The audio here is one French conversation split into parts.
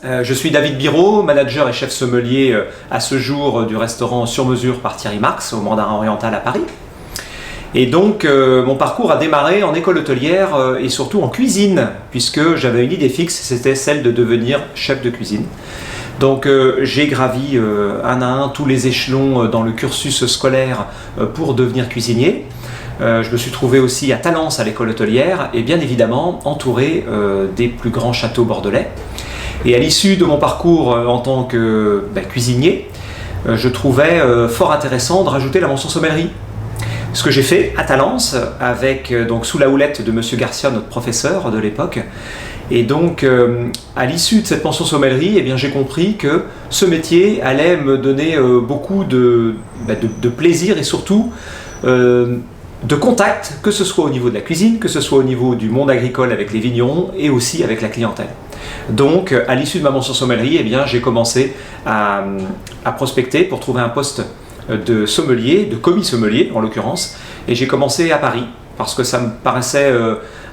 Je suis David Biraud, manager et chef sommelier à ce jour du restaurant Sur Mesure par Thierry Marx au Mandarin Oriental à Paris. Et donc mon parcours a démarré en école hôtelière et surtout en cuisine, puisque j'avais une idée fixe, c'était celle de devenir chef de cuisine. Donc j'ai gravi un à un tous les échelons dans le cursus scolaire pour devenir cuisinier. Je me suis trouvé aussi à Talence à l'école hôtelière et bien évidemment entouré des plus grands châteaux bordelais. Et à l'issue de mon parcours en tant que cuisinier, je trouvais fort intéressant de rajouter la mention sommellerie. Ce que j'ai fait à Talence, avec, donc, sous la houlette de Monsieur Garcia, notre professeur de l'époque. Et donc, à l'issue de cette mention sommellerie, eh bien, j'ai compris que ce métier allait me donner beaucoup de plaisir et surtout de contact, que ce soit au niveau de la cuisine, que ce soit au niveau du monde agricole avec les vignerons et aussi avec la clientèle. Donc, à l'issue de ma mention sommellerie, eh bien, j'ai commencé à prospecter pour trouver un poste de sommelier, de commis sommelier en l'occurrence, et j'ai commencé à Paris parce que ça me paraissait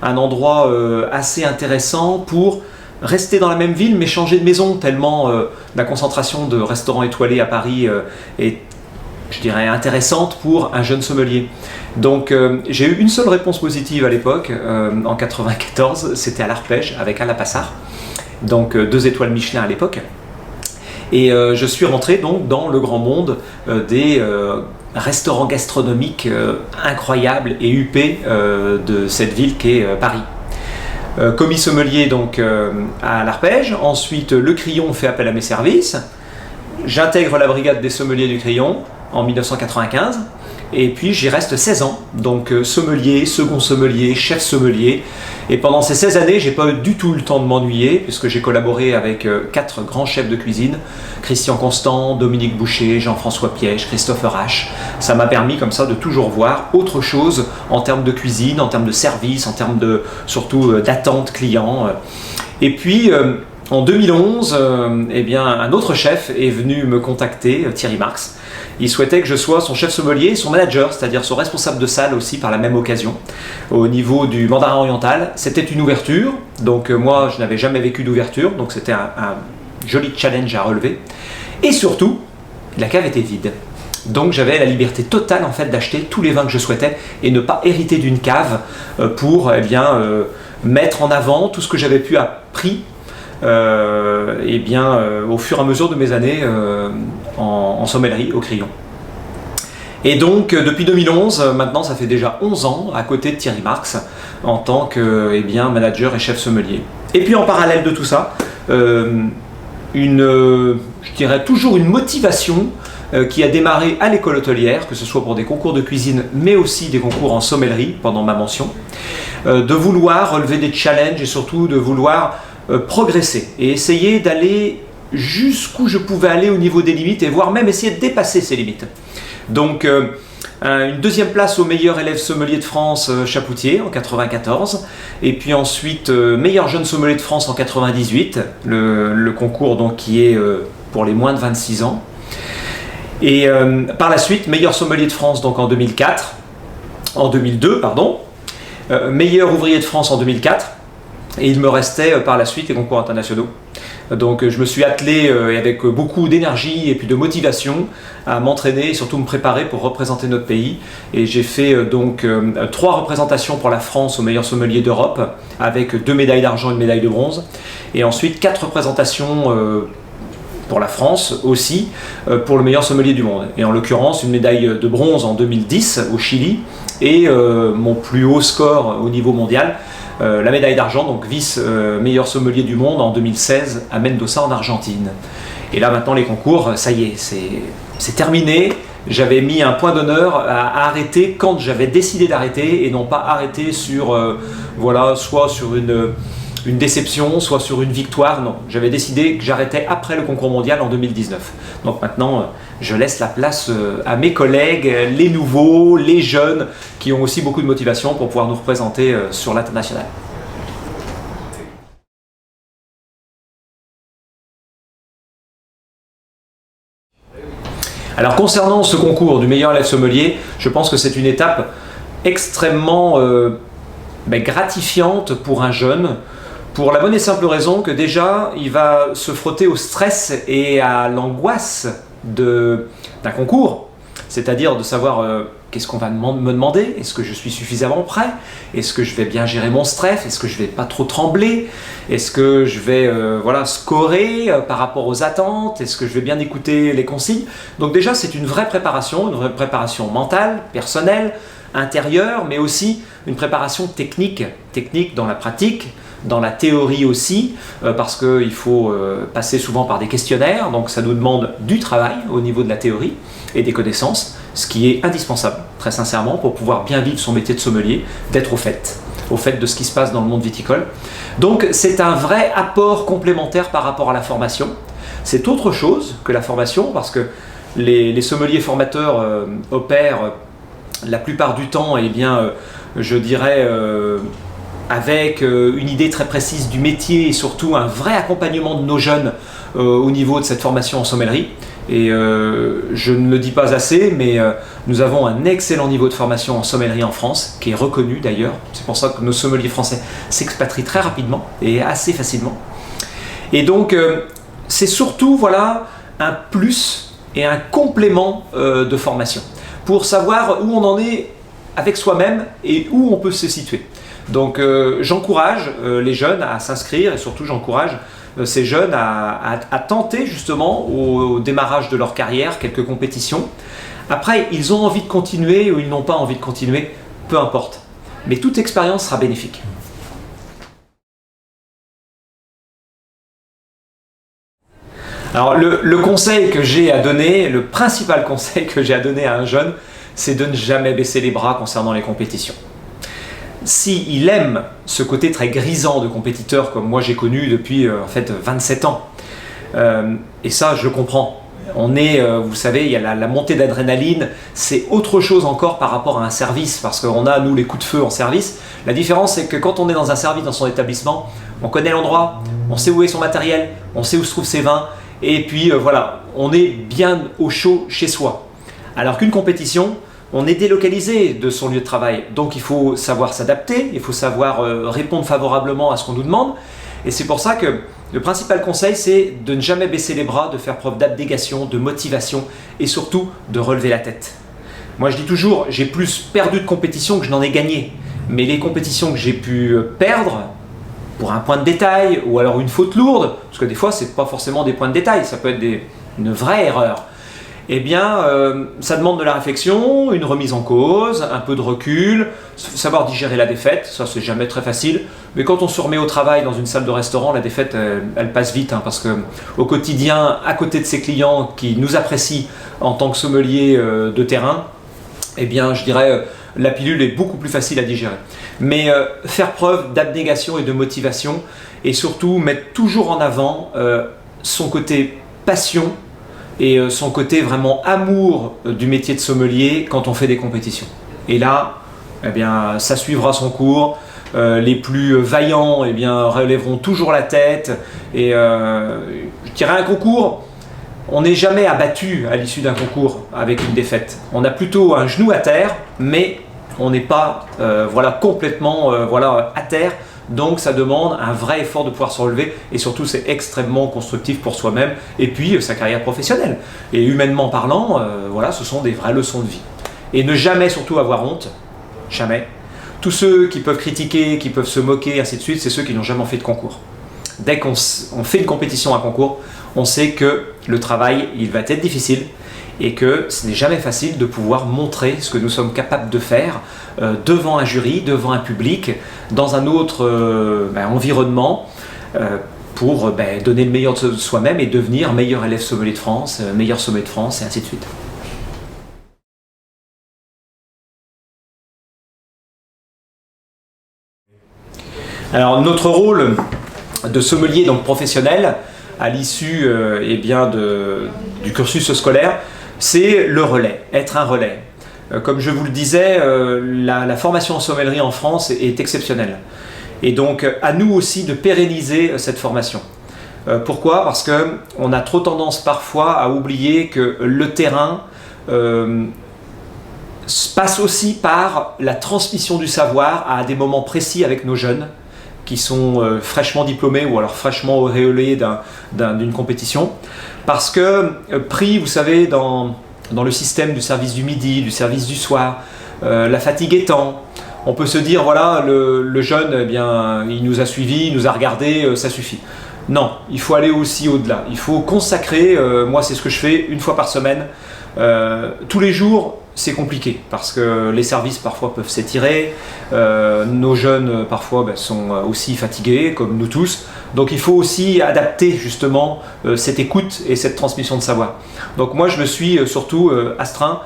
un endroit assez intéressant pour rester dans la même ville mais changer de maison, tellement la concentration de restaurants étoilés à Paris est, je dirais, intéressante pour un jeune sommelier. Donc j'ai eu une seule réponse positive à l'époque, en 94, c'était à l'Arpège avec Alain Passard, donc 2 étoiles Michelin à l'époque. Et je suis rentré donc dans le grand monde des restaurants gastronomiques incroyables et huppés de cette ville qu'est Paris. Commis sommelier donc à l'Arpège, ensuite le Crillon fait appel à mes services, j'intègre la brigade des sommeliers du Crillon en 1995 et puis j'y reste 16 ans, donc sommelier, second sommelier, chef sommelier. Et pendant ces 16 années, j'ai pas du tout eu le temps de m'ennuyer puisque j'ai collaboré avec 4 grands chefs de cuisine, Christian Constant, Dominique Boucher, Jean-François Piège, Christopher H. Ça m'a permis comme ça de toujours voir autre chose en termes de cuisine, en termes de service, en termes de surtout d'attente client. Et puis en 2011, eh bien, un autre chef est venu me contacter, Thierry Marx. Il souhaitait que je sois son chef sommelier et son manager, c'est-à-dire son responsable de salle aussi par la même occasion, au niveau du Mandarin Oriental. C'était une ouverture, donc moi je n'avais jamais vécu d'ouverture, donc c'était un joli challenge à relever. Et surtout, la cave était vide. Donc j'avais la liberté totale en fait d'acheter tous les vins que je souhaitais et ne pas hériter d'une cave pour mettre en avant tout ce que j'avais pu appris au fur et à mesure de mes années en sommellerie au Crillon. Et donc depuis 2011, maintenant ça fait déjà 11 ans à côté de Thierry Marx en tant que manager et chef sommelier. Et puis en parallèle de tout ça, je dirais toujours une motivation qui a démarré à l'école hôtelière, que ce soit pour des concours de cuisine mais aussi des concours en sommellerie pendant ma mention, de vouloir relever des challenges et surtout de vouloir progresser et essayer d'aller jusqu'où je pouvais aller au niveau des limites et voire même essayer de dépasser ces limites. Donc une deuxième place au meilleur élève sommelier de France Chapoutier en 94 et puis ensuite meilleur jeune sommelier de France en 98, le concours donc qui est pour les moins de 26 ans. Et par la suite meilleur sommelier de France donc en 2002 pardon, meilleur ouvrier de France en 2004. Et il me restait par la suite les concours internationaux. Donc je me suis attelé avec beaucoup d'énergie et puis de motivation à m'entraîner et surtout me préparer pour représenter notre pays. Et j'ai fait donc 3 représentations pour la France au meilleur sommelier d'Europe avec 2 médailles d'argent et une médaille de bronze. Et ensuite 4 représentations pour la France aussi pour le meilleur sommelier du monde. Et en l'occurrence une médaille de bronze en 2010 au Chili et mon plus haut score au niveau mondial. La médaille d'argent, donc vice meilleur sommelier du monde en 2016 à Mendoza en Argentine. Et là maintenant les concours, ça y est, c'est terminé. J'avais mis un point d'honneur à arrêter quand j'avais décidé d'arrêter et non pas arrêter sur soit sur une déception, soit sur une victoire. Non, j'avais décidé que j'arrêtais après le concours mondial en 2019. Donc maintenant, je laisse la place à mes collègues, les nouveaux, les jeunes, qui ont aussi beaucoup de motivation pour pouvoir nous représenter sur l'international. Alors concernant ce concours du meilleur élève sommelier, je pense que c'est une étape extrêmement gratifiante pour un jeune, Pour la bonne et simple raison que déjà, il va se frotter au stress et à l'angoisse d'un concours, c'est-à-dire de savoir qu'est-ce qu'on va me demander, est-ce que je suis suffisamment prêt, est-ce que je vais bien gérer mon stress, est-ce que je vais pas trop trembler, est-ce que je vais voilà, scorer par rapport aux attentes, est-ce que je vais bien écouter les consignes. Donc déjà, c'est une vraie préparation mentale, personnelle, intérieure, mais aussi une préparation technique dans la pratique, dans la théorie aussi, parce qu'il faut passer souvent par des questionnaires, donc ça nous demande du travail au niveau de la théorie et des connaissances, ce qui est indispensable, très sincèrement, pour pouvoir bien vivre son métier de sommelier, d'être au fait de ce qui se passe dans le monde viticole. Donc c'est un vrai apport complémentaire par rapport à la formation. C'est autre chose que la formation, parce que les sommeliers formateurs opèrent la plupart du temps, eh bien, je dirais, avec une idée très précise du métier et surtout un vrai accompagnement de nos jeunes au niveau de cette formation en sommellerie. Et je ne le dis pas assez, mais nous avons un excellent niveau de formation en sommellerie en France, qui est reconnu d'ailleurs. C'est pour ça que nos sommeliers français s'expatrient très rapidement et assez facilement. Et donc, c'est surtout voilà, un plus et un complément de formation, pour savoir où on en est avec soi-même et où on peut se situer. Donc j'encourage les jeunes à s'inscrire, et surtout j'encourage ces jeunes à tenter justement au démarrage de leur carrière quelques compétitions. Après, ils ont envie de continuer ou ils n'ont pas envie de continuer, peu importe. Mais toute expérience sera bénéfique. Alors le conseil que j'ai à donner, le principal conseil que j'ai à donner à un jeune, c'est de ne jamais baisser les bras concernant les compétitions. S'il aime ce côté très grisant de compétiteur comme moi j'ai connu depuis en fait 27 ans, et ça je comprends, on est, vous savez, il y a la montée d'adrénaline, c'est autre chose encore par rapport à un service, parce qu'on a nous les coups de feu en service. La différence c'est que quand on est dans un service dans son établissement, on connaît l'endroit, on sait où est son matériel, on sait où se trouvent ses vins, et puis voilà, on est bien au chaud chez soi. Alors qu'une compétition, on est délocalisé de son lieu de travail, donc il faut savoir s'adapter, il faut savoir répondre favorablement à ce qu'on nous demande. Et c'est pour ça que le principal conseil, c'est de ne jamais baisser les bras, de faire preuve d'abnégation, de motivation et surtout de relever la tête. Moi je dis toujours, j'ai plus perdu de compétitions que je n'en ai gagné, mais les compétitions que j'ai pu perdre pour un point de détail ou alors une faute lourde, parce que des fois c'est pas forcément des points de détail, ça peut être une vraie erreur. Eh bien, ça demande de la réflexion, une remise en cause, un peu de recul, savoir digérer la défaite, ça c'est jamais très facile, mais quand on se remet au travail dans une salle de restaurant, la défaite elle passe vite, hein, parce qu'au quotidien, à côté de ses clients qui nous apprécient en tant que sommelier de terrain, eh bien je dirais la pilule est beaucoup plus facile à digérer. Mais faire preuve d'abnégation et de motivation, et surtout mettre toujours en avant son côté passion, et son côté vraiment amour du métier de sommelier quand on fait des compétitions. Et là, eh bien, ça suivra son cours. Les plus vaillants eh bien, relèveront toujours la tête. Et je dirais un concours, on n'est jamais abattu à l'issue d'un concours avec une défaite. On a plutôt un genou à terre, mais on n'est pas voilà, complètement voilà, à terre. Donc ça demande un vrai effort de pouvoir se relever, et surtout c'est extrêmement constructif pour soi-même et puis sa carrière professionnelle. Et humainement parlant, voilà, ce sont des vraies leçons de vie. Et ne jamais surtout avoir honte, jamais. Tous ceux qui peuvent critiquer, qui peuvent se moquer, ainsi de suite, c'est ceux qui n'ont jamais fait de concours. Dès qu'on fait une compétition, un concours, on sait que le travail, il va être difficile, et que ce n'est jamais facile de pouvoir montrer ce que nous sommes capables de faire devant un jury, devant un public, dans un autre environnement, pour donner le meilleur de soi-même et devenir meilleur élève sommelier de France, meilleur sommelier de France, et ainsi de suite. Alors notre rôle de sommelier donc professionnel à l'issue eh bien du cursus scolaire, c'est le relais, être un relais. Comme je vous le disais, la formation en sommellerie en France est exceptionnelle. Et donc à nous aussi de pérenniser cette formation. Pourquoi? Parce qu'on a trop tendance parfois à oublier que le terrain passe aussi par la transmission du savoir à des moments précis avec nos jeunes, qui sont fraîchement diplômés ou alors fraîchement auréolés d'une compétition. Parce que pris, vous savez, dans le système du service du midi, du service du soir, la fatigue étant, on peut se dire, voilà, le jeune, eh bien, il nous a suivis, il nous a regardés, ça suffit. Non, il faut aller aussi au-delà. Il faut consacrer, moi c'est ce que je fais une fois par semaine. Tous les jours, c'est compliqué parce que les services parfois peuvent s'étirer. Nos jeunes parfois sont aussi fatigués, comme nous tous. Donc il faut aussi adapter justement cette écoute et cette transmission de savoir. Donc moi je me suis surtout astreint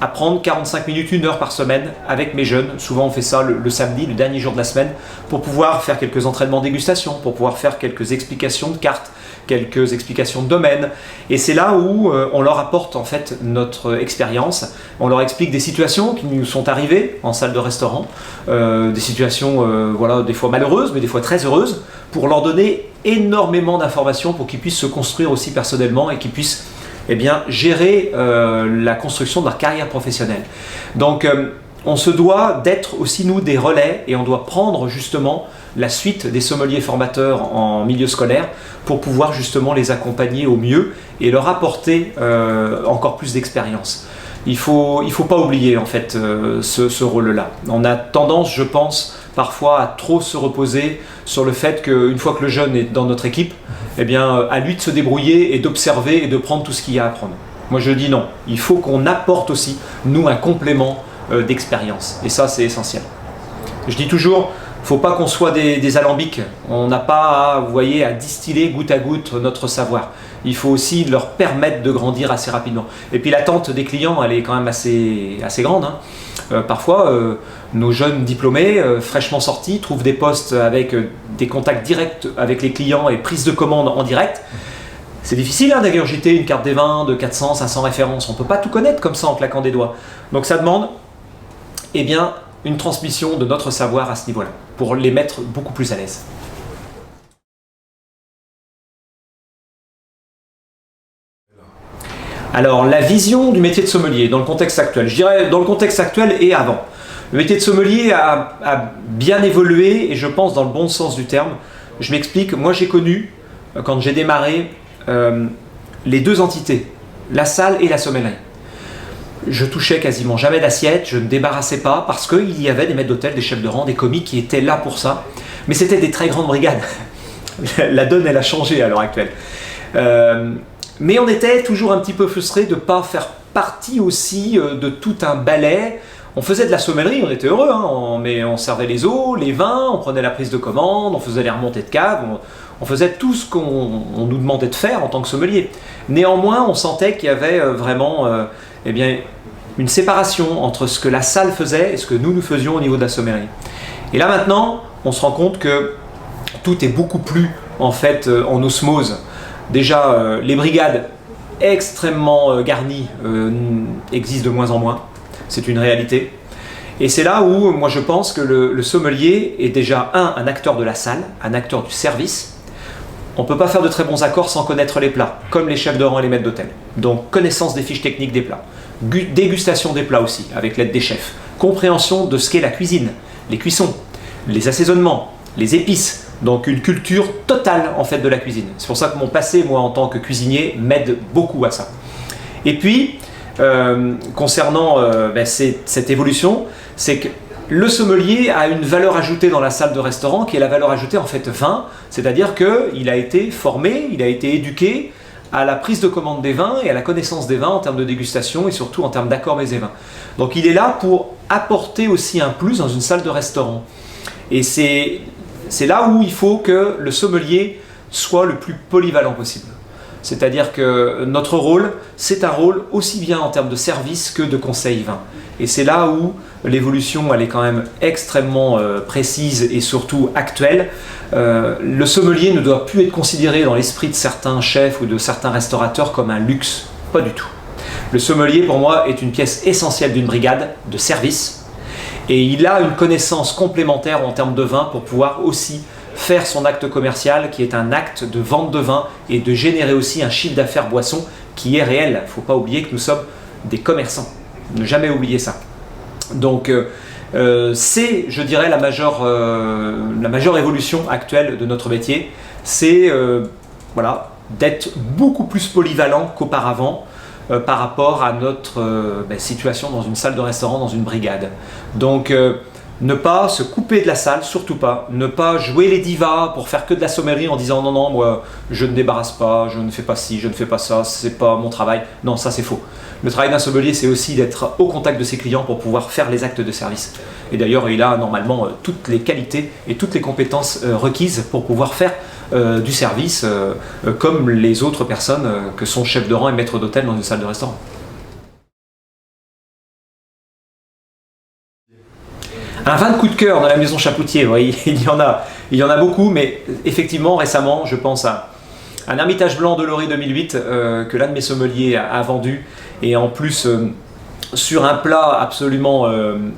à prendre 45 minutes, 1 heure par semaine avec mes jeunes. Souvent on fait ça le samedi, le dernier jour de la semaine, pour pouvoir faire quelques entraînements dégustation, pour pouvoir faire quelques explications de cartes, quelques explications de domaine. Et c'est là où on leur apporte en fait notre expérience. On leur explique des situations qui nous sont arrivées en salle de restaurant, des situations voilà, des fois malheureuses, mais des fois très heureuses, pour leur donner énormément d'informations pour qu'ils puissent se construire aussi personnellement et qu'ils puissent eh bien, gérer la construction de leur carrière professionnelle. Donc on se doit d'être aussi nous des relais et on doit prendre justement la suite des sommeliers formateurs en milieu scolaire pour pouvoir justement les accompagner au mieux et leur apporter encore plus d'expérience. Il faut pas oublier en fait ce rôle-là. On a tendance, je pense, parfois à trop se reposer sur le fait qu'une fois que le jeune est dans notre équipe, eh bien, à lui de se débrouiller et d'observer et de prendre tout ce qu'il y a à prendre. Moi je dis non, il faut qu'on apporte aussi, nous, un complément d'expérience. Et ça, c'est essentiel. Je dis toujours, il ne faut pas qu'on soit des alambics. On n'a pas, vous voyez, à distiller goutte à goutte notre savoir. Il faut aussi leur permettre de grandir assez rapidement. Et puis l'attente des clients, elle est quand même assez grande. Hein. Parfois, nos jeunes diplômés, fraîchement sortis, trouvent des postes avec des contacts directs avec les clients et prise de commande en direct. C'est difficile hein, d'ingurgiter une carte des vins de 400, 500 références. On ne peut pas tout connaître comme ça en claquant des doigts. Donc ça demande eh bien, une transmission de notre savoir à ce niveau-là, pour les mettre beaucoup plus à l'aise. Alors, la vision du métier de sommelier dans le contexte actuel, je dirais dans le contexte actuel et avant. Le métier de sommelier a bien évolué et je pense dans le bon sens du terme. Je m'explique, moi j'ai connu, quand j'ai démarré, les deux entités, la salle et la sommellerie. Je touchais quasiment jamais d'assiette, je ne débarrassais pas parce qu'il y avait des maîtres d'hôtel, des chefs de rang, des commis qui étaient là pour ça. Mais c'était des très grandes brigades. La donne, elle a changé à l'heure actuelle. Mais on était toujours un petit peu frustrés de ne pas faire partie aussi de tout un balai. On faisait de la sommellerie, on était heureux, hein, on servait les eaux, les vins, on prenait la prise de commande, on faisait les remontées de cave, on faisait tout ce qu'on nous demandait de faire en tant que sommelier. Néanmoins, on sentait qu'il y avait vraiment eh bien, une séparation entre ce que la salle faisait et ce que nous faisions au niveau de la sommellerie. Et là maintenant, on se rend compte que tout est beaucoup plus en fait en osmose. Déjà, les brigades extrêmement garnies existent de moins en moins. C'est une réalité. Et c'est là où moi je pense que le sommelier est déjà un acteur de la salle, un acteur du service. On ne peut pas faire de très bons accords sans connaître les plats, comme les chefs de rang et les maîtres d'hôtel. Donc connaissance des fiches techniques des plats, dégustation des plats aussi, avec l'aide des chefs, compréhension de ce qu'est la cuisine, les cuissons, les assaisonnements, les épices. Donc une culture totale en fait de la cuisine. C'est pour ça que mon passé, moi en tant que cuisinier, m'aide beaucoup à ça. Et puis, concernant cette évolution, c'est que le sommelier a une valeur ajoutée dans la salle de restaurant qui est la valeur ajoutée en fait vin, c'est-à-dire qu'il a été formé, il a été éduqué à la prise de commande des vins et à la connaissance des vins en termes de dégustation et surtout en termes d'accords mets et vins. Donc il est là pour apporter aussi un plus dans une salle de restaurant. Et c'est là où il faut que le sommelier soit le plus polyvalent possible. C'est-à-dire que notre rôle, c'est un rôle aussi bien en termes de service que de conseil vin. Et c'est là où l'évolution, elle est quand même extrêmement précise et surtout actuelle. Le sommelier ne doit plus être considéré dans l'esprit de certains chefs ou de certains restaurateurs comme un luxe. Pas du tout. Le sommelier, pour moi, est une pièce essentielle d'une brigade de service. Et il a une connaissance complémentaire en termes de vin pour pouvoir aussi faire son acte commercial qui est un acte de vente de vin et de générer aussi un chiffre d'affaires boisson qui est réel. Il ne faut pas oublier que nous sommes des commerçants. Ne jamais oublier ça. Donc C'est, je dirais, la majeure évolution actuelle de notre métier. C'est voilà, d'être beaucoup plus polyvalent qu'auparavant par rapport à notre situation dans une salle de restaurant, dans une brigade. Donc, ne pas se couper de la salle, surtout pas. Ne pas jouer les divas pour faire que de la sommellerie en disant non, non, moi je ne débarrasse pas, je ne fais pas ci, je ne fais pas ça, c'est pas mon travail. Non, ça c'est faux. Le travail d'un sommelier, c'est aussi d'être au contact de ses clients pour pouvoir faire les actes de service. Et d'ailleurs, il a normalement toutes les qualités et toutes les compétences requises pour pouvoir faire du service comme les autres personnes que sont chefs de rang et maîtres d'hôtel dans une salle de restaurant. Un vin de coup de cœur dans la maison Chapoutier, oui, il y en a beaucoup, mais effectivement récemment je pense à un Hermitage Blanc de Loré 2008 que l'un de mes sommeliers a vendu, et en plus sur un plat absolument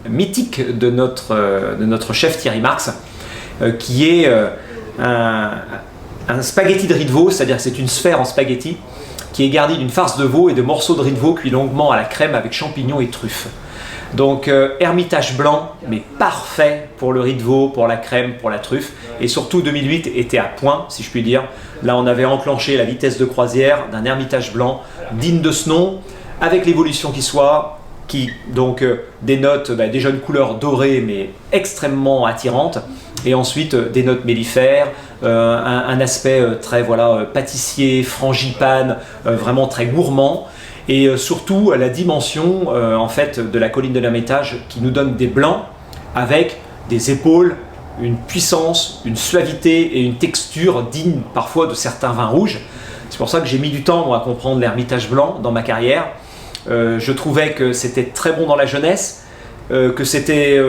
mythique de notre chef Thierry Marx, qui est un spaghetti de riz de veau, c'est-à-dire que c'est une sphère en spaghetti qui est garnie d'une farce de veau et de morceaux de riz de veau cuits longuement à la crème avec champignons et truffes. Donc Hermitage Blanc, mais parfait pour le riz de veau, pour la crème, pour la truffe. Et surtout 2008 était à point, si je puis dire. Là on avait enclenché la vitesse de croisière d'un Hermitage Blanc digne de ce nom, avec l'évolution qui donc dénote déjà une couleur dorée mais extrêmement attirante. Et ensuite des notes mellifères, un aspect très pâtissier, frangipane, vraiment très gourmand. Et surtout la dimension en fait de la colline de l'Hermitage qui nous donne des blancs avec des épaules, une puissance, une suavité et une texture digne parfois de certains vins rouges. C'est pour ça que j'ai mis du temps moi, à comprendre l'Hermitage Blanc dans ma carrière. Je trouvais que c'était très bon dans la jeunesse, que c'était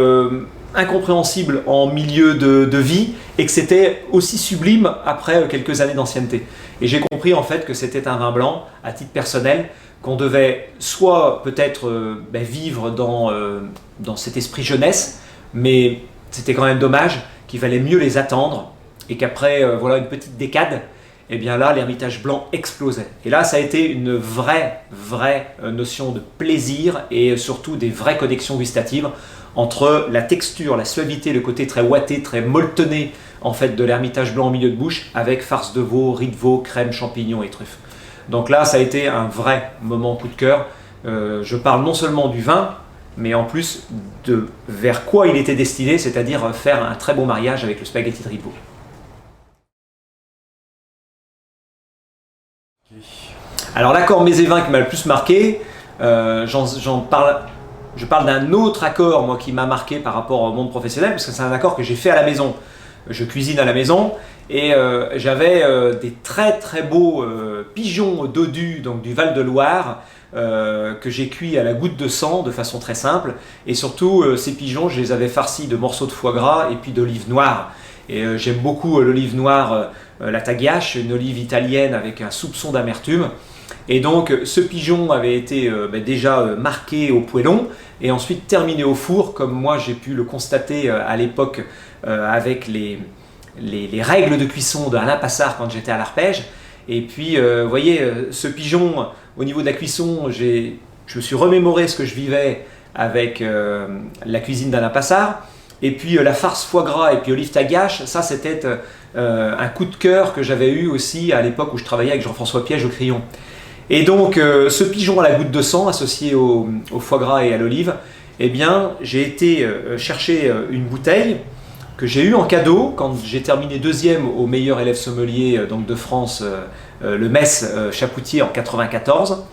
incompréhensible en milieu de vie et que c'était aussi sublime après quelques années d'ancienneté. Et j'ai compris en fait que c'était un vin blanc à titre personnel qu'on devait soit peut-être vivre dans cet esprit jeunesse, mais c'était quand même dommage qu'il valait mieux les attendre et qu'après une petite décade, et bien là l'Hermitage Blanc explosait. Et là ça a été une vraie notion de plaisir et surtout des vraies connexions gustatives entre la texture, la suavité, le côté très ouaté, très molletonné en fait de l'Hermitage Blanc au milieu de bouche avec farce de veau, riz de veau, crème, champignons et truffes. Donc là, ça a été un vrai moment coup de cœur. Je parle non seulement du vin, mais en plus de vers quoi il était destiné, c'est-à-dire faire un très beau mariage avec le spaghetti de riz de veau. Alors l'accord mets et vin qui m'a le plus marqué, je parle d'un autre accord moi, qui m'a marqué par rapport au monde professionnel, parce que c'est un accord que j'ai fait à la maison. Je cuisine à la maison et j'avais des très beaux pigeons dodus donc du Val-de-Loire que j'ai cuits à la goutte de sang de façon très simple, et surtout ces pigeons je les avais farcis de morceaux de foie gras et puis d'olive noire. Et j'aime beaucoup l'olive noire, la Tagliache, une olive italienne avec un soupçon d'amertume. Et donc ce pigeon avait été déjà marqué au poêlon et ensuite terminé au four, comme moi j'ai pu le constater à l'époque avec les règles de cuisson de Alain Passard quand j'étais à l'Arpège. Et puis vous voyez, ce pigeon au niveau de la cuisson, je me suis remémoré ce que je vivais avec la cuisine d'Alain Passard. Et puis la farce foie gras et puis olive Tagliache, ça c'était un coup de cœur que j'avais eu aussi à l'époque où je travaillais avec Jean-François Piège au Crillon. Et donc ce pigeon à la goutte de sang associé au foie gras et à l'olive, eh bien j'ai été chercher une bouteille que j'ai eue en cadeau quand j'ai terminé deuxième au meilleur élève sommelier donc de France, le Metz Chapoutier en 94.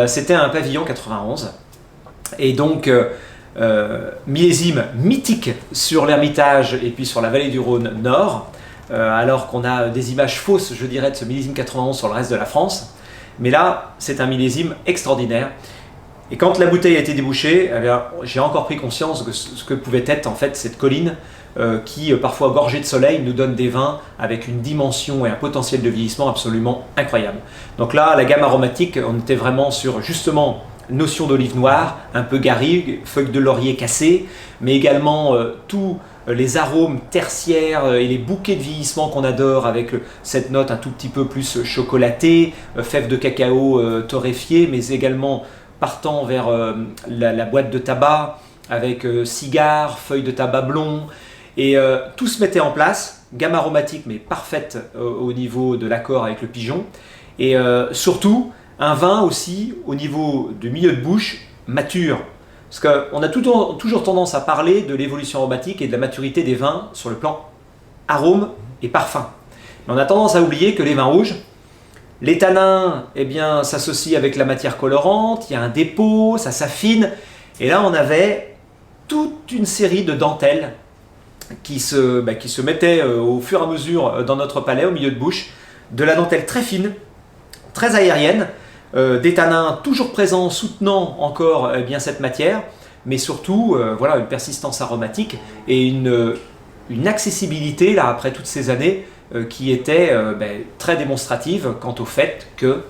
C'était un pavillon 91. Et donc millésime mythique sur l'Hermitage et puis sur la vallée du Rhône Nord, alors qu'on a des images fausses, je dirais, de ce millésime 91 sur le reste de la France. Mais là, c'est un millésime extraordinaire. Et quand la bouteille a été débouchée, eh bien, j'ai encore pris conscience de ce que pouvait être en fait cette colline qui, parfois gorgée de soleil, nous donne des vins avec une dimension et un potentiel de vieillissement absolument incroyable. Donc là, la gamme aromatique, on était vraiment sur justement notion d'olive noire, un peu garrigue, feuilles de laurier cassées, mais également tous les arômes tertiaires et les bouquets de vieillissement qu'on adore avec cette note un tout petit peu plus chocolatée, fèves de cacao torréfiées, mais également partant vers la boîte de tabac, avec cigares, feuilles de tabac blond, et tout se mettait en place, gamme aromatique mais parfaite au niveau de l'accord avec le pigeon, et surtout un vin aussi au niveau du milieu de bouche mature. Parce qu'on a toujours tendance à parler de l'évolution aromatique et de la maturité des vins sur le plan arôme et parfum. Mais on a tendance à oublier que les vins rouges, les tanins eh bien, s'associent avec la matière colorante, il y a un dépôt, ça s'affine. Et là, on avait toute une série de dentelles qui se mettaient au fur et à mesure dans notre palais, au milieu de bouche. De la dentelle très fine, très aérienne, des tanins toujours présents, soutenant encore bien cette matière, mais surtout voilà, une persistance aromatique et une accessibilité, là, après toutes ces années, qui était très démonstrative quant au fait que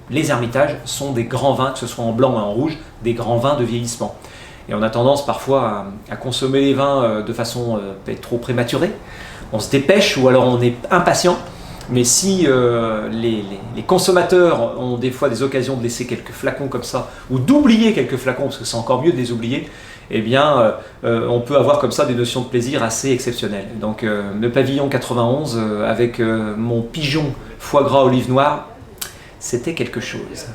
les Hermitages sont des grands vins, que ce soit en blanc ou en rouge, des grands vins de vieillissement. Et on a tendance parfois à consommer les vins de façon peut-être trop prématurée. On se dépêche ou alors on est impatient. Mais si les consommateurs ont des fois des occasions de laisser quelques flacons comme ça, ou d'oublier quelques flacons, parce que c'est encore mieux de les oublier, eh bien, on peut avoir comme ça des notions de plaisir assez exceptionnelles. Donc, le pavillon 91 avec mon pigeon foie gras olive noire, c'était quelque chose.